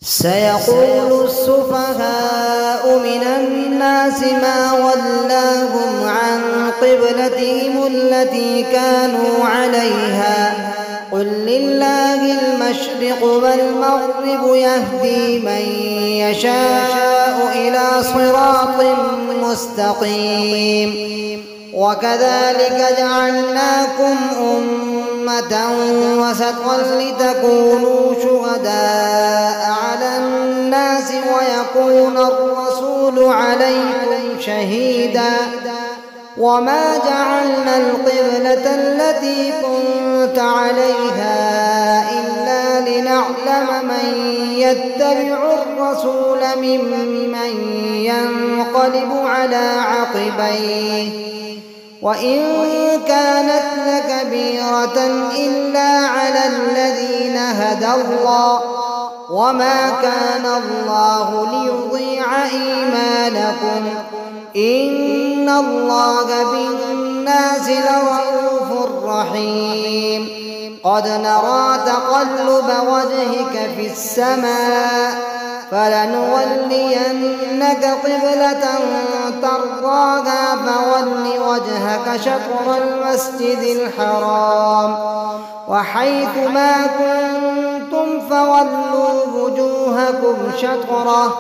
سيقول السفهاء من الناس ما ولاهم عن قبلتهم التي كانوا عليها قل لله المشرق والمغرب يهدي من يشاء إلى صراط مستقيم وكذلك جعلناكم أمة وسطا لتكونوا شهداء على الناس ويكون الرسول عليكم شهيدا وما جعلنا القبلة التي كنت عليها إلا لنعلم من يتبع الرسول ممن ينقلب على عقبيه وإن كانت لكبيرة إلا على الذين هدى الله وما كان الله ليضيع إيمانكم إن الله بالناس لرءوف رحيم قد نرى تقلب وجهك في السماء فلنولينك قبلة ترضاها فول وجهك شطر المسجد الحرام وحيث ما كنتم فولوا وجوهكم شطره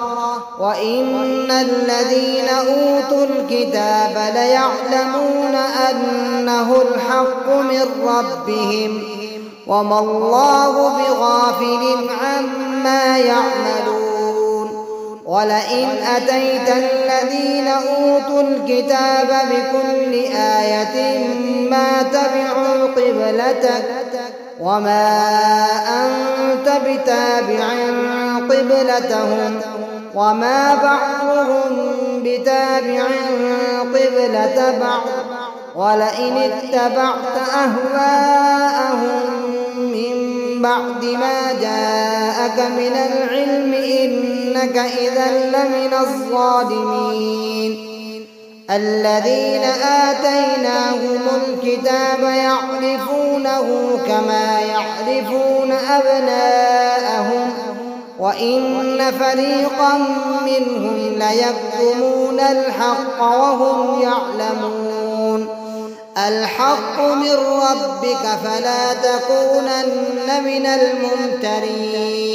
وإن الذين أوتوا الكتاب ليعلمون أنه الحق من ربهم وما الله بغافل عما يعملون ولئن أتيت الذين أوتوا الكتاب بكل آية ما تبعوا قبلتك وما أنت بتابع قبلتهم وما بعضهم بتابع قبلة بعض ولئن اتبعت أهواءهم من بعد ما جاءك من العلم إنك إذا لمن الظالمين الذين آتيناهم الكتاب يعرفونه كما يعرفون أبناءهم وإن فريقا منهم ليكتمون الحق وهم يعلمون الحق من ربك فلا تكونن من الممترين.